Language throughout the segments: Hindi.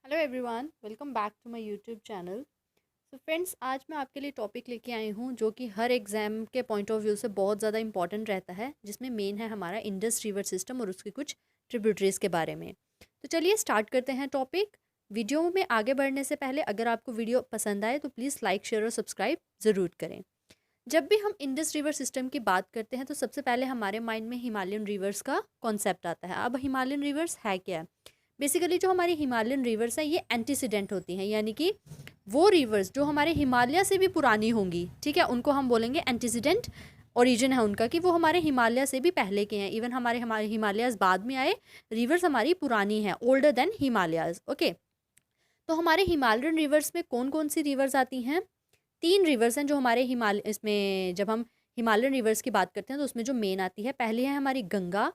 Hello everyone, welcome back to my YouTube channel. So friends, आज मैं आपके लिए टॉपिक लेके आई हूँ जो कि हर एग्ज़ाम के पॉइंट ऑफ व्यू से बहुत ज़्यादा इंपॉर्टेंट रहता है, जिसमें मेन है हमारा इंडस रिवर सिस्टम और उसकी कुछ ट्रिब्यूटरीज़ के बारे में। तो चलिए स्टार्ट करते हैं टॉपिक। वीडियो में आगे बढ़ने से पहले अगर आपको वीडियो पसंद आए तो प्लीज़ लाइक, शेयर और सब्सक्राइब ज़रूर करें। जब भी हम इंडस रिवर सिस्टम की बात करते हैं तो सबसे पहले हमारे माइंड में हिमालयन रिवर्स का कॉन्सेप्ट आता है। अब हिमालयन रिवर्स है क्या? बेसिकली जो हमारी हिमालयन रिवर्स हैं ये एंटीसीडेंट होती हैं, यानी कि वो रिवर्स जो हमारे हिमालय से भी पुरानी होंगी, ठीक है, उनको हम बोलेंगे एंटीसीडेंट ओरिजिन है उनका, कि वो हमारे हिमालय से भी पहले के हैं। इवन हमारे हमारे हिमालयाज बाद में आए, रिवर्स हमारी पुरानी है, ओल्डर देन हिमालयाज। ओके, तो हमारे हिमालयन रिवर्स में कौन कौन सी रिवर्स आती हैं? 3 रिवर्स हैं जो हमारे इसमें जब हम हिमालयन रिवर्स की बात करते हैं तो उसमें जो मेन आती है, पहली है हमारी गंगा,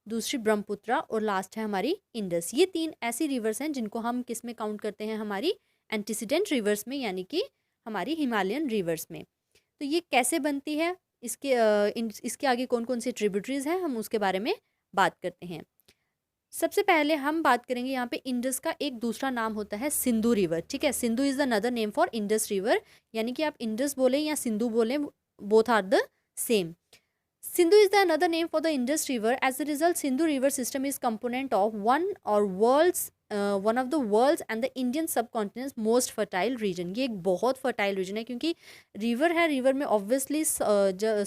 दूसरी ब्रह्मपुत्रा और लास्ट है हमारी इंडस। ये 3 ऐसी रिवर्स हैं जिनको हम किस में काउंट करते हैं? हमारी एंटीसीडेंट रिवर्स में, यानी कि हमारी हिमालयन रिवर्स में। तो ये कैसे बनती है, इसके आगे कौन कौन सी ट्रिब्यूटरीज हैं, हम उसके बारे में बात करते हैं। सबसे पहले हम बात करेंगे यहाँ पे इंडस का एक दूसरा नाम होता है सिंधु रिवर। ठीक है, Sindhu is the another name for Indus river, यानी कि आप इंडस बोले या सिंधु बोले, both are the same. Sindhu is the another name for the Indus River. As a result, Sindhu River system is component of one of the world's and the Indian subcontinent's most fertile region. ये एक बहुत fertile region है क्योंकि river है, river में obviously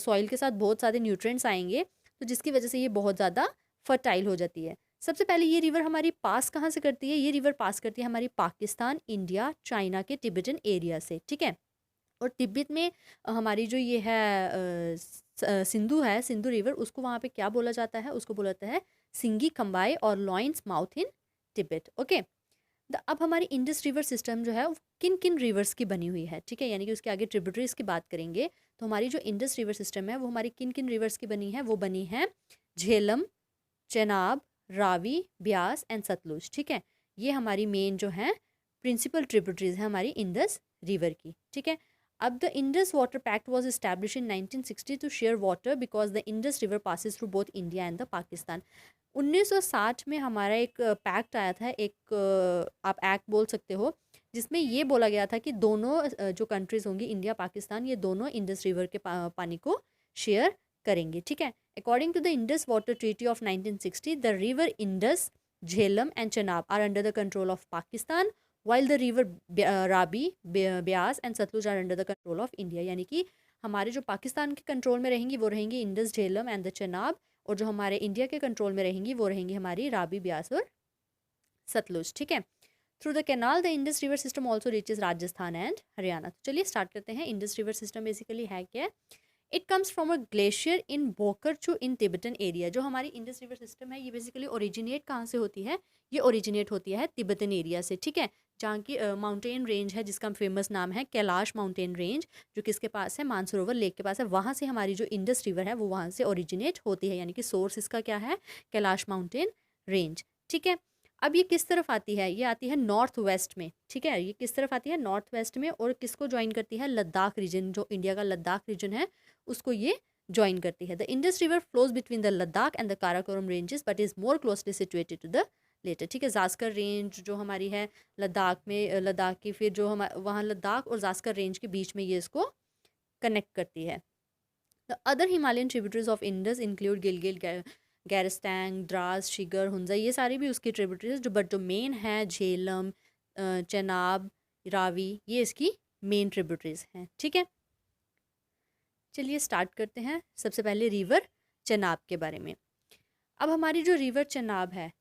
soil के साथ बहुत सारे nutrients आएंगे, तो जिसकी वजह से ये बहुत ज़्यादा fertile हो जाती है। सबसे पहले ये रिवर हमारी पास कहाँ से करती है? ये रिवर पास करती है हमारी पाकिस्तान, इंडिया, चाइना के तिब्बतन एरिया से। ठीक है, और तिब्बत में हमारी जो ये है सिंधु है, सिंधु रिवर, उसको वहाँ पे क्या बोला जाता है? उसको बोला जाता है सिंगी खम्बाई और लॉइंस माउथ इन तिब्बत। ओके, अब हमारी इंडस रिवर सिस्टम जो है वो किन किन रिवर्स की बनी हुई है? ठीक है, यानी कि उसके आगे ट्रिब्यूटरीज की बात करेंगे तो हमारी जो इंडस रिवर सिस्टम है वो हमारी किन किन रिवर्स की बनी है? वो बनी है झेलम, चेनाब, रावी, ब्यास एंड सतलुज। ठीक है, ये हमारी मेन जो है प्रिंसिपल ट्रिब्यूटरीज है हमारी इंडस रिवर की। ठीक है, अब the Indus water pact was establish in 1960 to share water because the Indus river passes through both India and the Pakistan. 1960 में हमारा एक पैक्ट आया था, एक आप एक्ट बोल सकते हो, जिसमें ये बोला गया था कि दोनों जो कंट्रीज होंगी, इंडिया पाकिस्तान, ये दोनों इंडस रिवर के पानी को शेयर करेंगे। ठीक है, according to the Indus water treaty of 1960, the river Indus, Jhelum and Chenab are under the control of Pakistan, while the river Ravi, Beas and Sutlej are under the control of India. यानी कि हमारे जो पाकिस्तान के कंट्रोल में रहेंगी वो रहेंगी Indus, Jhelum and the Chenab, और जो हमारे इंडिया के कंट्रोल में रहेंगी वो रहेंगी हमारी राबी, ब्यास और सतलुज। ठीक है, through the canal the Indus river system also reaches Rajasthan and Haryana. तो चलिए स्टार्ट करते हैं। इंडस रिवर सिस्टम बेसिकली है क्या? It comes from a glacier in Bokharchu in Tibetan area. जो हमारी इंडस रिवर सिस्टम है ये बेसिकली ओरिजिनेट कहाँ से होती है? ये ओरिजिनेट होती है तिब्बतन एरिया से। ठीक है, जहाँ की माउंटेन रेंज है जिसका फेमस नाम है कैलाश माउंटेन रेंज, जो किसके पास है? मानसरोवर लेक के पास है। वहाँ से हमारी जो इंडस रिवर है वो वहाँ से ओरिजिनेट होती है, यानी कि सोर्स इसका क्या है? Kailash mountain range. ठीक है, अब ये किस तरफ आती है? ये आती है नॉर्थ वेस्ट में। ठीक है, ये किस तरफ आती है? नॉर्थ वेस्ट में, और किसको ज्वाइन करती है? लद्दाख रीजन, जो इंडिया का लद्दाख रीजन है उसको ये ज्वाइन करती है। The Indus river flows between the Ladakh and the Karakoram ranges but is more closely situated to the latter. ठीक है, जास्कर रेंज जो हमारी है लद्दाख में, लद्दाख की फिर जो हम वहाँ लद्दाख और जास्कर रेंज के बीच में ये इसको कनेक्ट करती है। The other Himalayan tributaries of Indus include गिलगिल, गैरस्टैंग, द्रास, शिगर, हुंजा, ये सारी भी उसकी ट्रिब्यूटरीज, जो बट जो मेन है झेलम, चनाब, रावी, ये इसकी मेन ट्रिब्यूटरीज हैं। ठीक है, चलिए स्टार्ट करते हैं। सबसे पहले रिवर चनाब के बारे में। अब हमारी जो रिवर चनाब है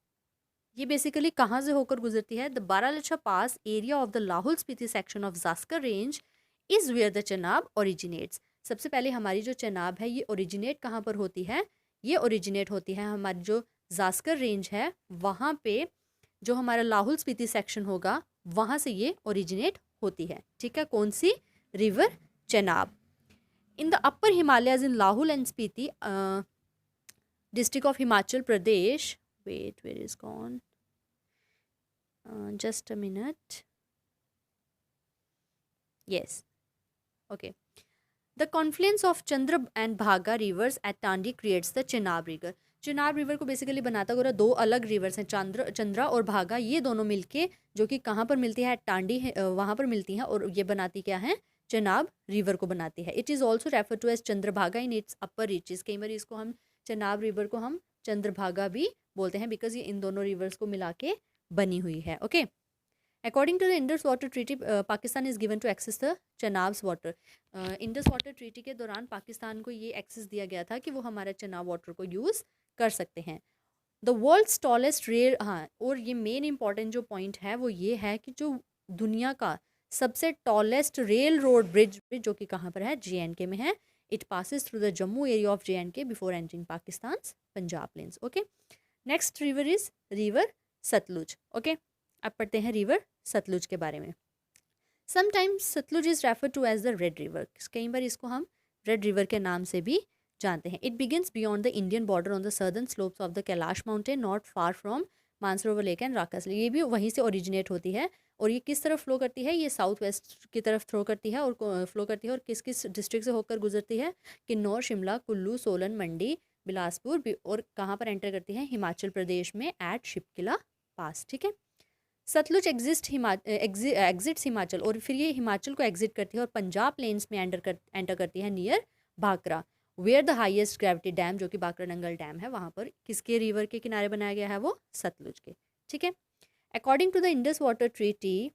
ये बेसिकली कहाँ से होकर गुजरती है? The Baralacha pass area of the Lahaul Spiti section of Zanskar range is where the Chenab originates. सबसे पहले हमारी जो चनाब है ये ओरिजिनेट कहाँ पर होती है? ये ओरिजिनेट होती है हमारी जो जास्कर रेंज है वहाँ पे, जो हमारा लाहौल स्पीति सेक्शन होगा वहाँ से ये ओरिजिनेट होती है। ठीक है, कौन सी? River Chenab. In the upper Himalayas in Lahul and Spiti, district of Himachal Pradesh. Wait, where is gone? Just a minute. Yes. Okay. The confluence of Chandra and Bhaga rivers at Tandi creates the Chenab river. Chenab river को बेसिकली बनाता हुआ दो अलग रिवर्स हैं, चंद्रा और भागा, ये दोनों मिलके जो कि कहाँ पर मिलती है, टांडी है, वहाँ पर मिलती हैं, और ये बनाती क्या है, चनाब रिवर को बनाती है। It is also refer to as Chandrabhaga in its upper reaches. कई बार इसको हम चनाब रिवर को हम चंद्रभागा भी बोलते हैं, बिकॉज ये इन दोनों रिवर्स को मिला के बनी हुई है। Okay, according to the Indus water treaty, Pakistan is given to access the Chenab's water. Indus water treaty के दौरान पाकिस्तान को ये एक्सेस दिया गया था कि वो हमारा चनाब वाटर को यूज़ कर सकते हैं। द वर्ल्ड्स टॉलेस्ट रेल, हाँ, और ये मेन इंपॉर्टेंट जो पॉइंट है वो ये है कि जो दुनिया का सबसे टॉलेस्ट रेल रोड ब्रिज जो कि कहाँ पर है, JNK में है। It passes through the Jammu area of JNK before entering Pakistan Punjab plains. Okay, next river is river Sutlej. Okay, अब पढ़ते हैं रिवर सतलुज के बारे में। Sometimes Sutlej is refer to as the red river, कई बार इसको हम रेड रिवर के नाम से भी जानते हैं। It begins beyond the Indian border on the southern slopes of the Kailash mountain not far from Mansarovar lake and Rakas lake. ये भी वहीं से ओरिजिनेट होती है, और ये किस तरफ फ्लो करती है, ये साउथ वेस्ट की तरफ फ्लो करती है, और फ्लो करती है, और किस किस डिस्ट्रिक्ट से होकर गुजरती है, किन्नौर, शिमला, कुल्लू, सोलन, मंडी, बिलासपुर, और कहाँ पर एंटर करती है, हिमाचल प्रदेश में एट शिपकिला पास। ठीक है, सतलुज एग्जिट्स हिमाचल, और फिर ये हिमाचल को एग्जिट करती है और पंजाब प्लेन्स में एंटर करती है near Bhakra, where the highest gravity dam जो कि भाखरा नंगल डैम है, वहाँ पर किसके रिवर के किनारे बनाया गया है, वो सतलुज के। ठीक है, according to the Indus water treaty,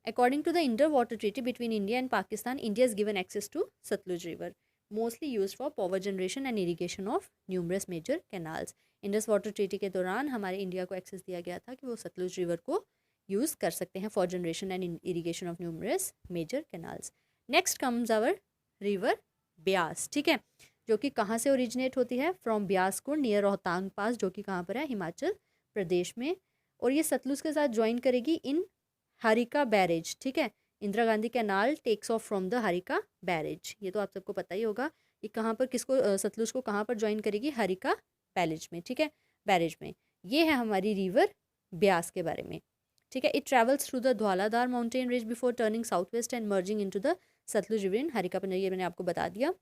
according to the Indus Water Treaty between India and Pakistan, India is given access to Satluj River, mostly used for power generation and irrigation of numerous major canals. Indus water treaty के दौरान हमारे इंडिया को एक्सेस दिया गया था कि वो सतलुज रिवर को यूज़ कर सकते हैं for generation and irrigation of numerous major canals. Next comes our river Beas. ठीक है, जो कि कहाँ से ओरिजिनेट होती है, from Beaskund near Rohtang pass, जो कि कहाँ पर है, हिमाचल प्रदेश में, और ये सतलुज के साथ ज्वाइन करेगी इन हरिका बैरेज। ठीक है, Indira Gandhi canal takes off from the Harike barrage, ये तो आप सबको पता ही होगा। ये कहाँ पर किसको, सतलुज को कहाँ पर ज्वाइन करेगी, हरिका बैरेज में। ठीक है, बैरेज में। ये है हमारी रिवर ब्यास के बारे में। ठीक है, it travels through the Dhauladhar mountain range before turning south west and merging into the Sutlej river in Harike Punjab, ये मैंने आपको बता दिया।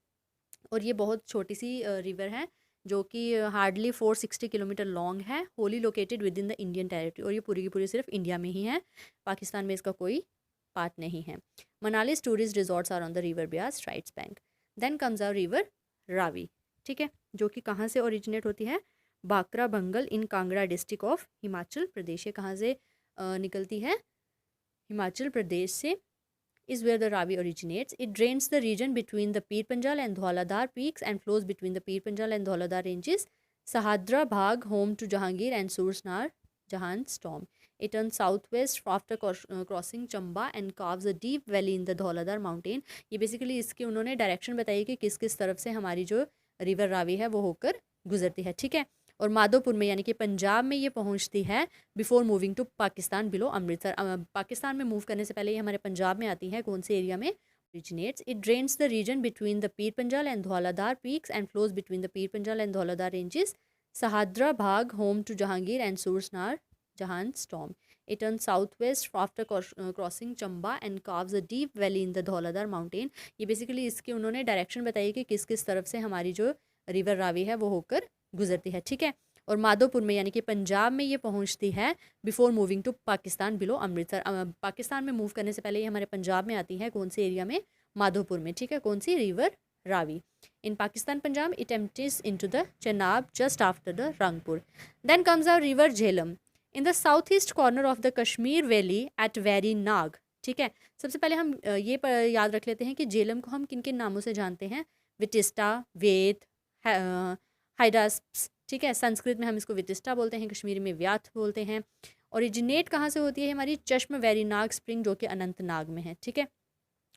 और ये बहुत छोटी सी रिवर है जो कि हार्डली 460 किलोमीटर लॉन्ग है, Holi located with in the Indian territory, और ये पूरी की पूरी सिर्फ इंडिया में ही है, पाकिस्तान में इसका कोई पार्ट नहीं है। Manali tourist resorts are on the river Beas right's bank. Then comes our river Ravi. ठीक है, जो कि कहाँ से ओरिजिनेट होती है, Bakra Bhangal in Kangra district of Himachal Pradesh. ये कहाँ से निकलती है, हिमाचल प्रदेश से is where the Ravi originates. It drains the region between the Pir Panjal and Dhauladhar peaks and flows between the Pir Panjal and Dhauladhar ranges. Sahadra Bhag, home to Jahangir and Sursnar Jahan's tomb. It turns southwest after crossing Chamba and carves a deep valley in the Dhauladhar mountain. ये बेसिकली इसकी उन्होंने डायरेक्शन बताई कि किस किस तरफ से हमारी जो रिवर रावी है वो होकर गुजरती है। ठीक है, और माधोपुर में यानी कि पंजाब में ये पहुंचती है before moving to Pakistan below Amritsar. Pakistan में मूव करने से पहले ये हमारे पंजाब में आती है। कौन से एरिया में originates? It drains the region between the Pir Panjal and Dhauladhar peaks and flows between the Pir Panjal and Dhauladhar ranges. Sahadra Bhag, home to Jahangir and Sursnar Jahan's tomb. It turns southwest after crossing Chamba and carves a deep valley in the Dhauladhar mountain. ये बेसिकली इसकी उन्होंने डायरेक्शन बताई कि किस किस तरफ से हमारी जो रिवर रावी है वो होकर गुजरती है। ठीक है, और माधोपुर में यानी कि पंजाब में ये पहुंचती है before moving to Pakistan below Amritsar. Pakistan में मूव करने से पहले ये हमारे पंजाब में आती है। कौन से एरिया में, माधोपुर में। ठीक है, कौन सी, river Ravi. In Pakistan Punjab it empties into the Chenab just after the Rangpur. Then comes our river Jhelum in the south east corner of the Kashmir valley at Verinag. ठीक है, सबसे पहले हम ये याद रख लेते हैं कि झेलम को हम किन किन नामों से जानते हैं, विटिस्टा, वेद, हाइडास्प्स। ठीक है, संस्कृत में हम इसको वितिष्ठा बोलते हैं, कश्मीरी में व्याथ बोलते हैं। ओरिजिनेट कहाँ से होती है हमारी, चश्म वेरी नाग स्प्रिंग जो कि अनंतनाग में है। ठीक है,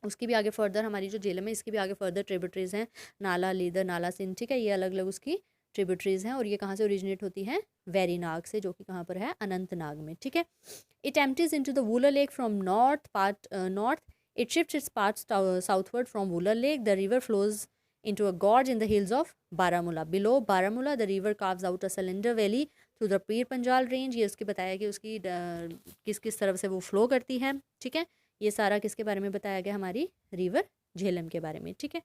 उसकी भी आगे फर्दर हमारी जो झेलम है इसकी भी आगे फर्दर ट्रिब्यूटरीज हैं, नाला, लीदर, नाला, सिंध। ठीक है, ये अलग अलग उसकी ट्रिब्यूटरीज हैं, और ये कहाँ से ओरिजिनेट होती है, वेरी नाग से, जो कि कहाँ पर है, अनंतनाग में। ठीक है, it empties into the Wular lake from north. It shifts it's part southward from Wular lake. The river flows into a gorge in the hills of Baramulla. Below Baramulla, the river carves out a cylinder valley through the Pir Panjal range. ये उसके बताया कि उसकी किस किस तरफ से वो फ्लो करती है। ठीक है, ये सारा किसके बारे में बताया गया, हमारी रिवर झेलम के बारे में, ठीक है।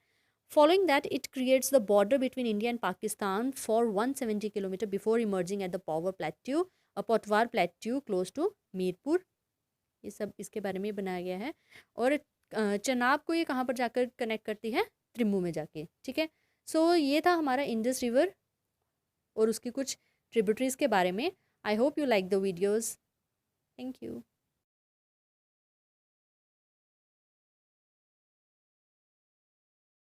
Following that it creates the border between India and Pakistan for 170 kilometre before emerging at the power plateau Potwar plateau close to Mirpur. ये सब इसके बारे में बनाया गया है। और चनाब को ये कहाँ पर जाकर कनेक्ट करती है, त्रिम्बू में जाके, ठीक है। सो ये था हमारा इंडस रिवर और उसकी कुछ ट्रिब्यूटरीज के बारे में। I hope you like the videos. Thank you.